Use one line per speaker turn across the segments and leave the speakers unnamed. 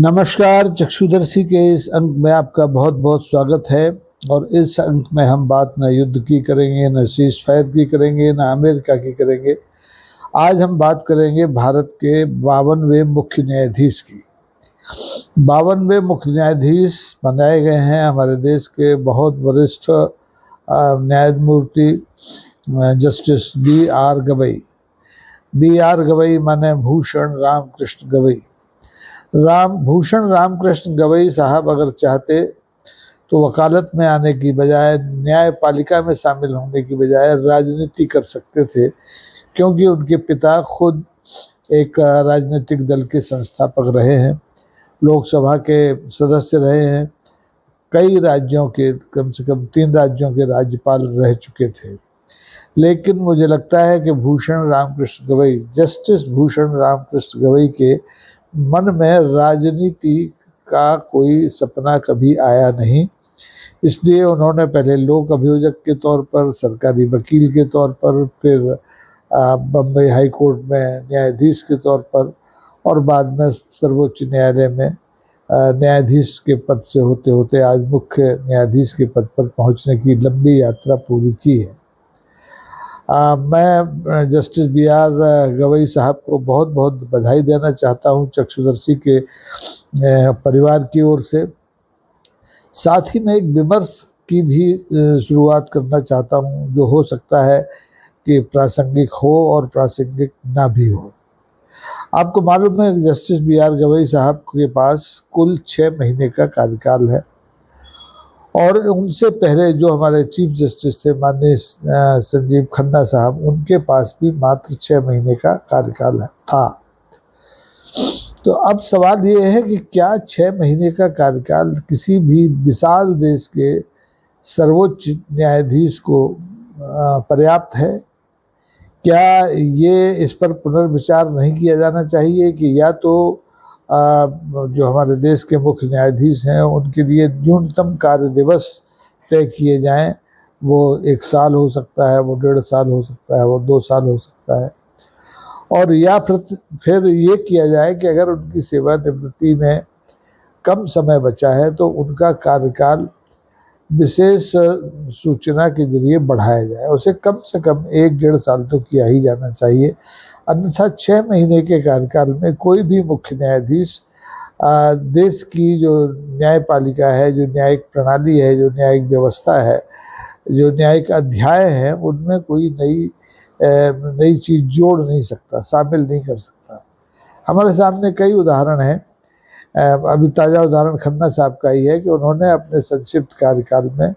नमस्कार। चक्षुदर्शी के इस अंक में आपका बहुत बहुत स्वागत है। और इस अंक में हम बात न युद्ध की करेंगे, न सीज फायर की करेंगे, न अमेरिका की करेंगे। आज हम बात करेंगे भारत के 52वें मुख्य न्यायाधीश की। 52वें मुख्य न्यायाधीश बनाए गए हैं हमारे देश के बहुत वरिष्ठ न्यायमूर्ति justice B.R. Gavai. B.R. Gavai माने भूषण रामकृष्ण गवई। भूषण रामकृष्ण गवई साहब अगर चाहते तो वकालत में आने की बजाय, न्यायपालिका में शामिल होने की बजाय राजनीति कर सकते थे, क्योंकि उनके पिता खुद एक राजनीतिक दल के संस्थापक रहे हैं, लोकसभा के सदस्य रहे हैं, कई राज्यों के, कम से कम 3 राज्यों के राज्यपाल रह चुके थे। लेकिन मुझे लगता है कि भूषण रामकृष्ण गवई, जस्टिस भूषण रामकृष्ण गवई के मन में राजनीति का कोई सपना कभी आया नहीं। इसलिए उन्होंने पहले लोक अभियोजक के तौर पर, सरकारी वकील के तौर पर, फिर बम्बई हाई कोर्ट में न्यायाधीश के तौर पर, और बाद में सर्वोच्च न्यायालय में न्यायाधीश के पद से होते होते आज मुख्य न्यायाधीश के पद पर पहुंचने की लंबी यात्रा पूरी की है। मैं जस्टिस B.R. गवई साहब को बहुत बहुत बधाई देना चाहता हूं चक्षुदर्शी के परिवार की ओर से। साथ ही मैं एक विमर्श की भी शुरुआत करना चाहता हूं, जो हो सकता है कि प्रासंगिक हो और प्रासंगिक ना भी हो। आपको मालूम है कि जस्टिस B.R. गवई साहब के पास कुल 6 महीने का कार्यकाल है, और उनसे पहले जो हमारे चीफ जस्टिस थे माननीय संजीव खन्ना साहब, उनके पास भी मात्र 6 महीने का कार्यकाल था। तो अब सवाल ये है कि क्या 6 महीने का कार्यकाल किसी भी विशाल देश के सर्वोच्च न्यायाधीश को पर्याप्त है? क्या ये इस पर पुनर्विचार नहीं किया जाना चाहिए कि या तो जो हमारे देश के मुख्य न्यायाधीश हैं उनके लिए न्यूनतम कार्य दिवस तय किए जाएं? वो 1 साल हो सकता है, वो 1.5 साल हो सकता है, वो 2 साल हो सकता है। और या फिर ये किया जाए कि अगर उनकी सेवानिवृत्ति में कम समय बचा है तो उनका कार्यकाल विशेष सूचना के जरिए बढ़ाया जाए। उसे कम से कम 1-1.5 साल तो किया ही जाना चाहिए। अन्यथा 6 महीने के कार्यकाल में कोई भी मुख्य न्यायाधीश देश की जो न्यायपालिका है, जो न्यायिक प्रणाली है, जो न्यायिक व्यवस्था है, जो न्यायिक अध्याय हैं, उनमें कोई नई चीज़ जोड़ नहीं सकता, शामिल नहीं कर सकता। हमारे सामने कई उदाहरण हैं। अभी ताज़ा उदाहरण खन्ना साहब का ही है कि उन्होंने अपने संक्षिप्त कार्यकाल में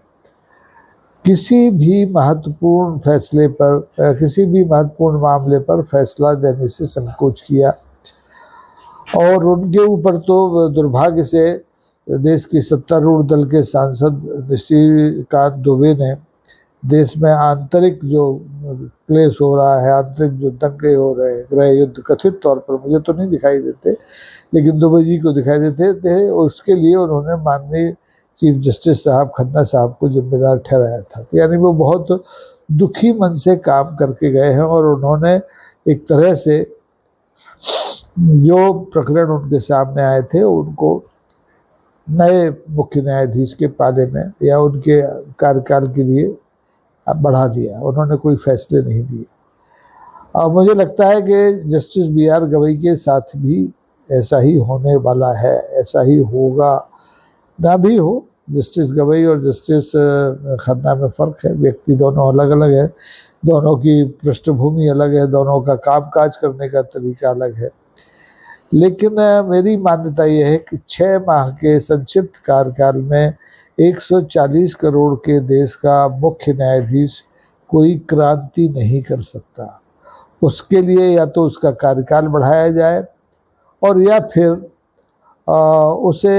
किसी भी महत्वपूर्ण फैसले पर, किसी भी महत्वपूर्ण मामले पर फैसला देने से संकोच किया। और उनके ऊपर तो दुर्भाग्य से देश की सत्तारूढ़ दल के सांसद निशिकांत दुबे ने देश में आंतरिक जो क्लेश हो रहा है, आंतरिक जो दंगे हो रहे हैं, गृह युद्ध कथित तौर पर, मुझे तो नहीं दिखाई देते लेकिन दुबे जी को दिखाई देते थे, उसके लिए उन्होंने माननीय चीफ जस्टिस साहब खन्ना साहब को जिम्मेदार ठहराया था। तो यानी वो बहुत दुखी मन से काम करके गए हैं, और उन्होंने एक तरह से जो प्रकरण उनके सामने आए थे उनको नए मुख्य न्यायाधीश के पाले में या उनके कार्यकाल के लिए बढ़ा दिया। उन्होंने कोई फैसले नहीं दिए। और मुझे लगता है कि जस्टिस B.R. गवई के साथ भी ऐसा ही होने वाला है, ऐसा ही होगा। ना भी हो, जस्टिस गवई और जस्टिस खन्ना में फ़र्क है, व्यक्ति दोनों अलग अलग है, दोनों की पृष्ठभूमि अलग है, दोनों का कामकाज करने का तरीका अलग है। लेकिन मेरी मान्यता यह है कि 6 माह के संक्षिप्त कार्यकाल में 140 करोड़ के देश का मुख्य न्यायाधीश कोई क्रांति नहीं कर सकता। उसके लिए या तो उसका कार्यकाल बढ़ाया जाए, और या फिर उसे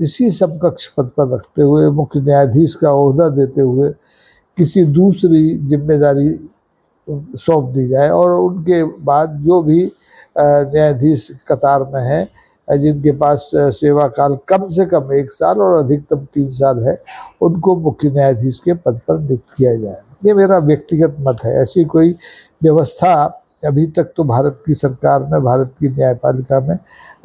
इसी समकक्ष पद पर रखते हुए, मुख्य न्यायाधीश का ओहदा देते हुए किसी दूसरी जिम्मेदारी सौंप दी जाए, और उनके बाद जो भी न्यायाधीश कतार में है, जिनके पास सेवा काल कम से कम 1 साल और अधिकतम 3 साल है, उनको मुख्य न्यायाधीश के पद पर नियुक्त किया जाए। ये मेरा व्यक्तिगत मत है। ऐसी कोई व्यवस्था अभी तक तो भारत की सरकार में, भारत की न्यायपालिका में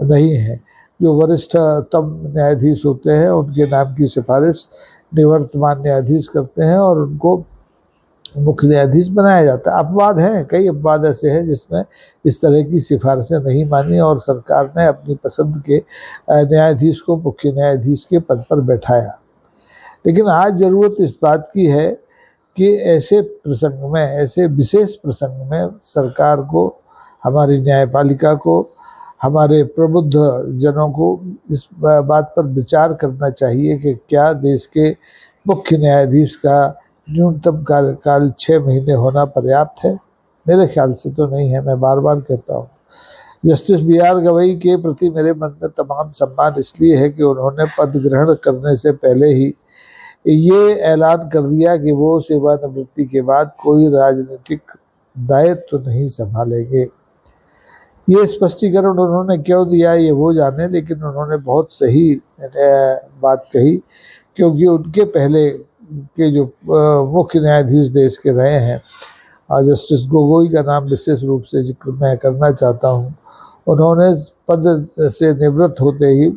नहीं है। जो वरिष्ठतम न्यायाधीश होते हैं उनके नाम की सिफारिश निवर्तमान न्यायाधीश करते हैं और उनको मुख्य न्यायाधीश बनाया जाता है। अपवाद हैं, कई अपवाद ऐसे हैं जिसमें इस तरह की सिफारिशें नहीं मानी और सरकार ने अपनी पसंद के न्यायाधीश को मुख्य न्यायाधीश के पद पर बैठाया। लेकिन आज ज़रूरत इस बात की है कि ऐसे प्रसंग में, ऐसे विशेष प्रसंग में सरकार को, हमारी न्यायपालिका को, हमारे प्रबुद्ध जनों को इस बात पर विचार करना चाहिए कि क्या देश के मुख्य न्यायाधीश का न्यूनतम कार्यकाल 6 महीने होना पर्याप्त है? मेरे ख्याल से तो नहीं है। मैं बार बार कहता हूँ, जस्टिस B.R. गवई के प्रति मेरे मन में तमाम सम्मान इसलिए है कि उन्होंने पद ग्रहण करने से पहले ही ये ऐलान कर दिया कि वो सेवानिवृत्ति के बाद कोई राजनीतिक दायित्व तो नहीं संभालेंगे। ये स्पष्टीकरण उन्होंने क्यों दिया ये वो जाने, लेकिन उन्होंने बहुत सही बात कही, क्योंकि उनके पहले के जो मुख्य न्यायाधीश देश के रहे हैं, जस्टिस गोगोई का नाम विशेष रूप से जिक्र मैं करना चाहता हूँ। उन्होंने पद से निवृत्त होते ही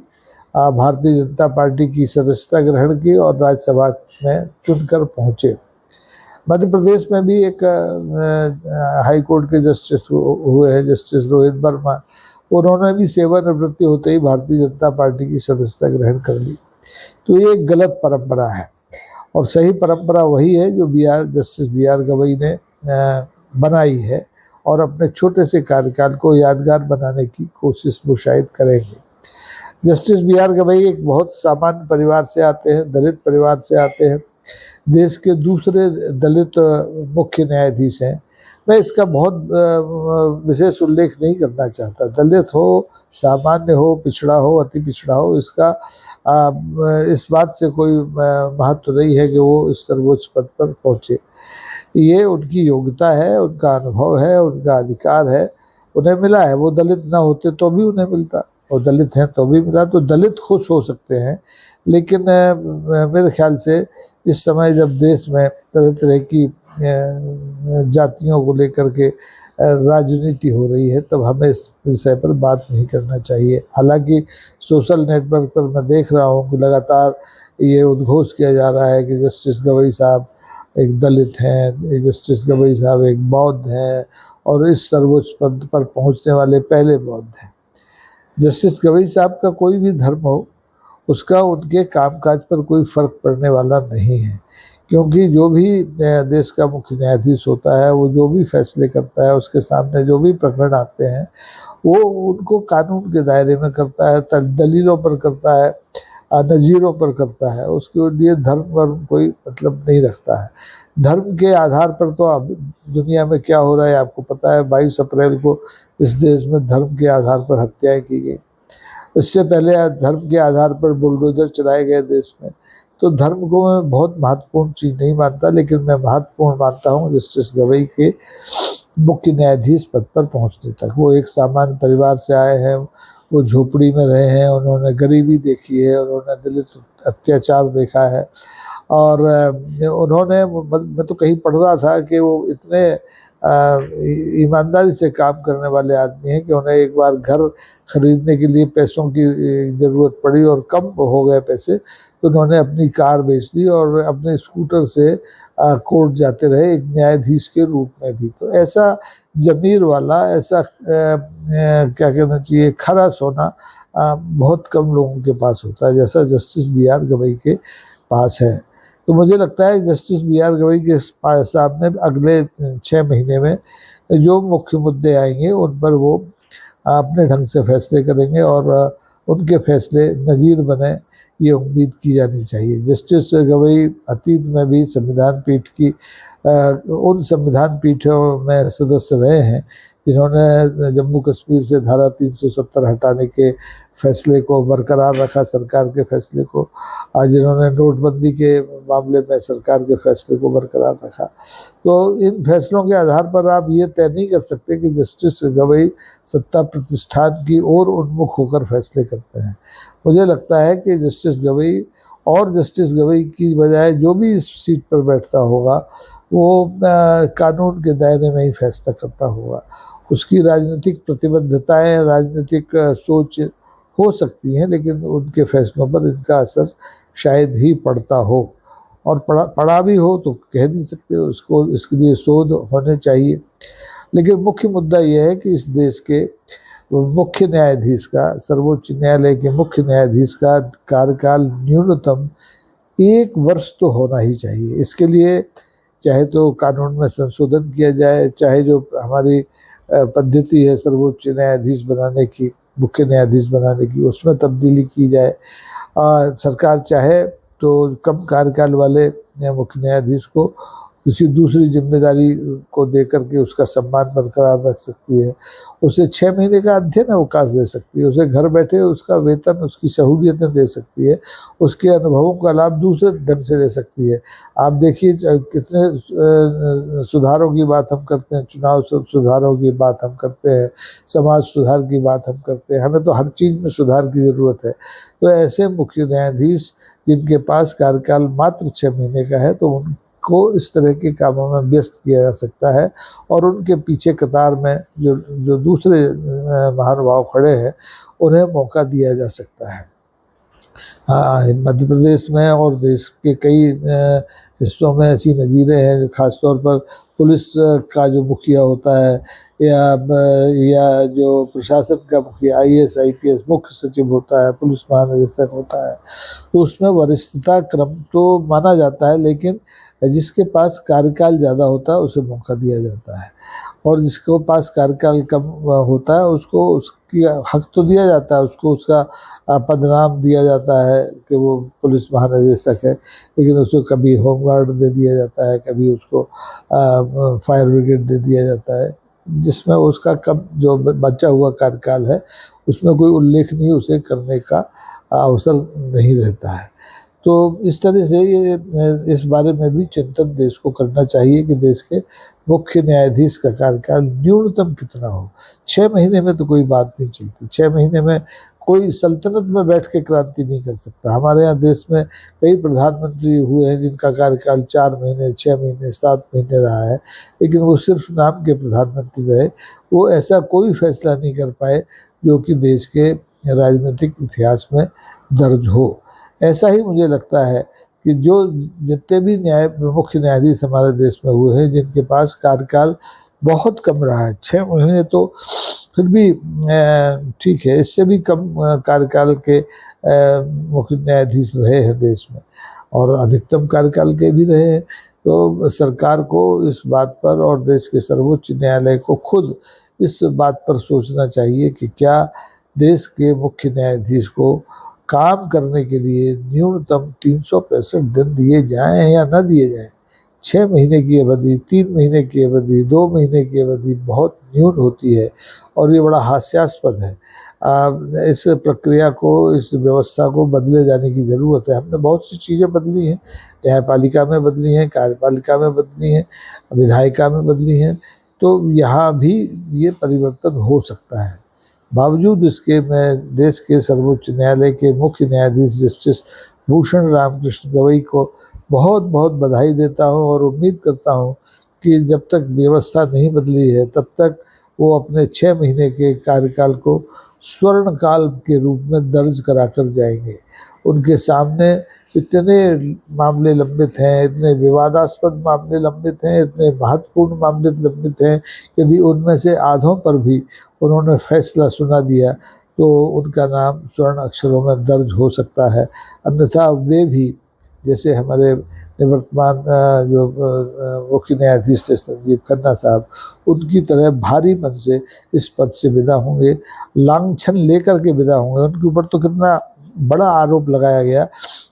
भारतीय जनता पार्टी की सदस्यता ग्रहण की और राज्यसभा में चुनकर पहुँचे। मध्य प्रदेश में भी एक हाई कोर्ट के जस्टिस हुए हैं, जस्टिस रोहित वर्मा। उन्होंने भी सेवानिवृत्ति होते ही भारतीय जनता पार्टी की सदस्यता ग्रहण कर ली। तो ये एक गलत परंपरा है और सही परंपरा वही है जो जस्टिस B.R. गवई ने बनाई है और अपने छोटे से कार्यकाल को यादगार बनाने की कोशिश वो शायद करेंगे। Justice B.R. गवई एक बहुत सामान्य परिवार से आते हैं, दलित परिवार से आते हैं, देश के दूसरे दलित मुख्य न्यायाधीश हैं। मैं इसका बहुत विशेष उल्लेख नहीं करना चाहता। दलित हो, सामान्य हो, पिछड़ा हो, अति पिछड़ा हो, इसका इस बात से कोई महत्व नहीं है कि वो इस सर्वोच्च पद पर पहुँचे। ये उनकी योग्यता है, उनका अनुभव है, उनका अधिकार है, उन्हें मिला है। वो दलित ना होते तो भी उन्हें मिलता, और दलित हैं तो भी मिला। तो दलित खुश हो सकते हैं, लेकिन मेरे ख्याल से इस समय जब देश में तरह तरह की जातियों को लेकर के राजनीति हो रही है, तब हमें इस विषय पर बात नहीं करना चाहिए। हालांकि सोशल नेटवर्क पर मैं देख रहा हूँ कि लगातार ये उद्घोष किया जा रहा है कि जस्टिस गवई साहब एक दलित हैं, जस्टिस गवई साहब एक बौद्ध हैं और इस सर्वोच्च पद पर पहुँचने वाले पहले बौद्ध हैं। जस्टिस गवई साहब का कोई भी धर्म हो, उसका उनके कामकाज पर कोई फर्क पड़ने वाला नहीं है, क्योंकि जो भी देश का मुख्य न्यायाधीश होता है, वो जो भी फैसले करता है, उसके सामने जो भी प्रकरण आते हैं, वो उनको कानून के दायरे में करता है, दलीलों पर करता है, नज़ीरों पर करता है। उसके लिए धर्म वर्म कोई मतलब नहीं रखता है। धर्म के आधार पर तो अब दुनिया में क्या हो रहा है आपको पता है। 22 अप्रैल को इस देश में धर्म के आधार पर हत्याएं की गई। इससे पहले धर्म के आधार पर बुलडोजर चलाए गए देश में। तो धर्म को मैं बहुत महत्वपूर्ण चीज़ नहीं मानता, लेकिन मैं महत्वपूर्ण मानता हूँ जस्टिस गवई के मुख्य न्यायाधीश पद पर पहुँचने तक। वो एक सामान्य परिवार से आए हैं, वो झोपड़ी में रहे हैं, उन्होंने गरीबी देखी है, उन्होंने दलित अत्याचार देखा है, और उन्होंने, मैं तो कहीं पढ़ रहा था कि वो इतने ईमानदारी से काम करने वाले आदमी हैं कि उन्हें एक बार घर खरीदने के लिए पैसों की ज़रूरत पड़ी और कम हो गए पैसे, तो उन्होंने अपनी कार बेच दी और अपने स्कूटर से कोर्ट जाते रहे, एक न्यायाधीश के रूप में भी। तो ऐसा ज़मीर वाला, ऐसा क्या कहना चाहिए, खरा सोना बहुत कम लोगों के पास होता है, जैसा जस्टिस B.R. गवई के पास है। तो मुझे लगता है जस्टिस B.R. गवई के सामने अगले 6 महीने में जो मुख्य मुद्दे आएंगे उन पर वो अपने ढंग से फैसले करेंगे और उनके फैसले नज़ीर बने, ये उम्मीद की जानी चाहिए। जस्टिस गवई अतीत में भी संविधान पीठ की उन संविधान पीठों में सदस्य रहे हैं जिन्होंने जम्मू कश्मीर से धारा 370 हटाने के फैसले को बरकरार रखा, सरकार के फैसले को, जिन्होंने नोटबंदी के मामले में सरकार के फैसले को बरकरार रखा। तो इन फैसलों के आधार पर आप ये तय नहीं कर सकते कि जस्टिस गवई सत्ता प्रतिष्ठान की ओर उन्मुख होकर फैसले करते हैं। मुझे लगता है कि जस्टिस गवई और जस्टिस गवई की बजाय जो भी इस सीट पर बैठता होगा वो कानून के दायरे में ही फैसला करता होगा। उसकी राजनीतिक प्रतिबद्धताएं, राजनीतिक सोच हो सकती हैं, लेकिन उनके फैसलों पर इनका असर शायद ही पड़ता हो, और पड़ा भी हो तो कह नहीं सकते, उसको इसके लिए शोध होने चाहिए। लेकिन मुख्य मुद्दा यह है कि इस देश के मुख्य न्यायाधीश का, सर्वोच्च न्यायालय के मुख्य न्यायाधीश का कार्यकाल न्यूनतम 1 वर्ष तो होना ही चाहिए। इसके लिए चाहे तो कानून में संशोधन किया जाए, चाहे जो हमारी पद्धति है सर्वोच्च न्यायाधीश बनाने की, मुख्य न्यायाधीश बनाने की, उसमें तब्दीली की जाए। सरकार चाहे तो कम कार्यकाल वाले मुख्य न्यायाधीश को किसी दूसरी जिम्मेदारी को दे करके उसका सम्मान बरकरार रख सकती है, उसे 6 महीने का अध्ययन अवकाश दे सकती है, उसे घर बैठे उसका वेतन, उसकी सहूलियतें दे सकती है, उसके अनुभवों का लाभ दूसरे ढंग से ले सकती है। आप देखिए कितने सुधारों की बात हम करते हैं, चुनाव सुधारों की बात हम करते हैं, समाज सुधार की बात हम करते हैं, हमें तो हर चीज़ में सुधार की ज़रूरत है। तो ऐसे मुख्य न्यायाधीश जिनके पास कार्यकाल मात्र 6 महीने का है, तो उनको इस तरह के कामों में व्यस्त किया जा सकता है, और उनके पीछे कतार में जो जो दूसरे महानुभाव खड़े हैं उन्हें मौका दिया जा सकता है। मध्य प्रदेश में और देश के कई हिस्सों में ऐसी नज़ीरें हैं, खासतौर पर पुलिस का जो मुखिया होता है, या जो प्रशासन का मुखिया, IAS IPS मुख्य सचिव होता है, पुलिस महानिदेशक होता है, तो उसमें वरिष्ठता क्रम तो माना जाता है, लेकिन जिसके पास कार्यकाल ज़्यादा होता है उसे मौका दिया जाता है, और जिसके पास कार्यकाल कम होता है उसको उसकी हक तो दिया जाता है, उसको उसका पदनाम दिया जाता है कि वो पुलिस महानिदेशक है, लेकिन उसको कभी होमगार्ड दे दिया जाता है, कभी उसको फायर ब्रिगेड दे दिया जाता है, जिसमें उसका कम जो बचा हुआ कार्यकाल है उसमें कोई उल्लेख नहीं उसे करने का अवसर नहीं रहता है। तो इस तरह से ये इस बारे में भी चिंतन देश को करना चाहिए कि देश के मुख्य न्यायाधीश का कार्यकाल न्यूनतम कितना हो। 6 महीने में तो कोई बात नहीं चलती, 6 महीने में कोई सल्तनत में बैठ के क्रांति नहीं कर सकता। हमारे यहाँ देश में कई प्रधानमंत्री हुए हैं जिनका कार्यकाल 4 महीने, 6 महीने, 7 महीने रहा है, लेकिन वो सिर्फ नाम के प्रधानमंत्री रहे, वो ऐसा कोई फैसला नहीं कर पाए जो कि देश के राजनीतिक इतिहास में दर्ज हो। ऐसा ही मुझे लगता है कि जो जितने भी मुख्य न्यायाधीश हमारे देश में हुए हैं जिनके पास कार्यकाल बहुत कम रहा है, 6 महीने तो फिर भी ठीक है, इससे भी कम कार्यकाल के मुख्य न्यायाधीश रहे हैं देश में, और अधिकतम कार्यकाल के भी रहे हैं। तो सरकार को इस बात पर, और देश के सर्वोच्च न्यायालय को खुद इस बात पर सोचना चाहिए कि क्या देश के मुख्य न्यायाधीश को काम करने के लिए न्यूनतम 365 दिन दिए जाएं या न दिए जाएं। 6 महीने की अवधि, 3 महीने की अवधि, 2 महीने की अवधि बहुत न्यून होती है, और ये बड़ा हास्यास्पद है। इस प्रक्रिया को, इस व्यवस्था को बदले जाने की ज़रूरत है। हमने बहुत सी चीज़ें बदली हैं, न्यायपालिका में बदली हैं, कार्यपालिका में बदली हैं, विधायिका में बदली हैं, तो यहाँ भी ये परिवर्तन हो सकता है। बावजूद इसके मैं देश के सर्वोच्च न्यायालय के मुख्य न्यायाधीश जस्टिस भूषण राम कृष्ण गवई को बहुत बहुत बधाई देता हूँ, और उम्मीद करता हूँ कि जब तक व्यवस्था नहीं बदली है तब तक वो अपने 6 महीने के कार्यकाल को स्वर्ण काल के रूप में दर्ज करा कर जाएंगे। उनके सामने इतने मामले लंबित हैं, इतने विवादास्पद मामले लंबित हैं, इतने महत्वपूर्ण मामले लंबित हैं, यदि उनमें से आधों पर भी उन्होंने फैसला सुना दिया तो उनका नाम स्वर्ण अक्षरों में दर्ज हो सकता है। अन्यथा वे भी, जैसे हमारे निवर्तमान जो मुख्य न्यायाधीश थे संजीव खन्ना साहब, उनकी तरह भारी मन से इस पद से विदा होंगे, लांछन लेकर के विदा होंगे। उनके ऊपर तो कितना बड़ा आरोप लगाया गया,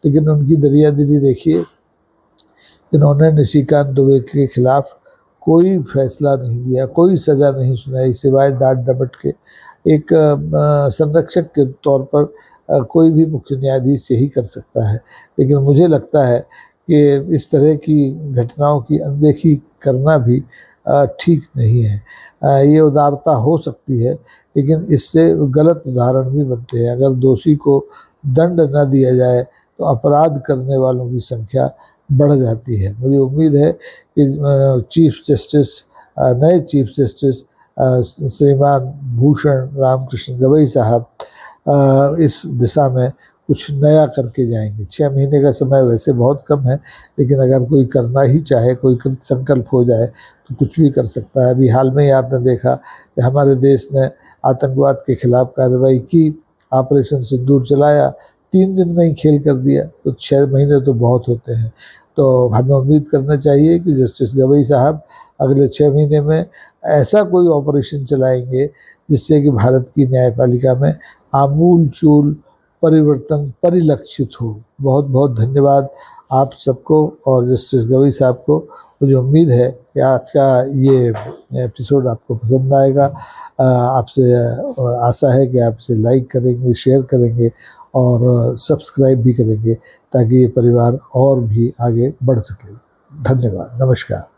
लेकिन उनकी दरियादिली देखिए। इन्होंने निशिकांत दुबे के खिलाफ कोई फैसला नहीं दिया, कोई सज़ा नहीं सुनाई, सिवाय डांट डपट के। एक संरक्षक के तौर पर कोई भी मुख्य न्यायाधीश यही कर सकता है, लेकिन मुझे लगता है कि इस तरह की घटनाओं की अनदेखी करना भी ठीक नहीं है। ये उदारता हो सकती है, लेकिन इससे गलत उदाहरण भी बनते हैं। अगर दोषी को दंड न दिया जाए तो अपराध करने वालों की संख्या बढ़ जाती है। मुझे उम्मीद है कि नए चीफ जस्टिस श्रीमान भूषण रामकृष्ण गवई साहब इस दिशा में कुछ नया करके जाएंगे। 6 महीने का समय वैसे बहुत कम है, लेकिन अगर कोई करना ही चाहे, कोई संकल्प हो जाए तो कुछ भी कर सकता है। अभी हाल में ही आपने देखा कि हमारे देश ने आतंकवाद के खिलाफ कार्रवाई की, ऑपरेशन सिंदूर चलाया, 3 दिन में ही खेल कर दिया। तो 6 महीने तो बहुत होते हैं। तो हमें उम्मीद करना चाहिए कि जस्टिस गवई साहब अगले 6 महीने में ऐसा कोई ऑपरेशन चलाएंगे जिससे कि भारत की न्यायपालिका में आमूल चूल परिवर्तन परिलक्षित हो। बहुत बहुत धन्यवाद आप सबको और जस्टिस गवई साहब को। मुझे उम्मीद है कि आज का ये एपिसोड आपको पसंद आएगा। आपसे आशा है कि आप इसे लाइक करेंगे, शेयर करेंगे और सब्सक्राइब भी करेंगे, ताकि ये परिवार और भी आगे बढ़ सके। धन्यवाद, नमस्कार।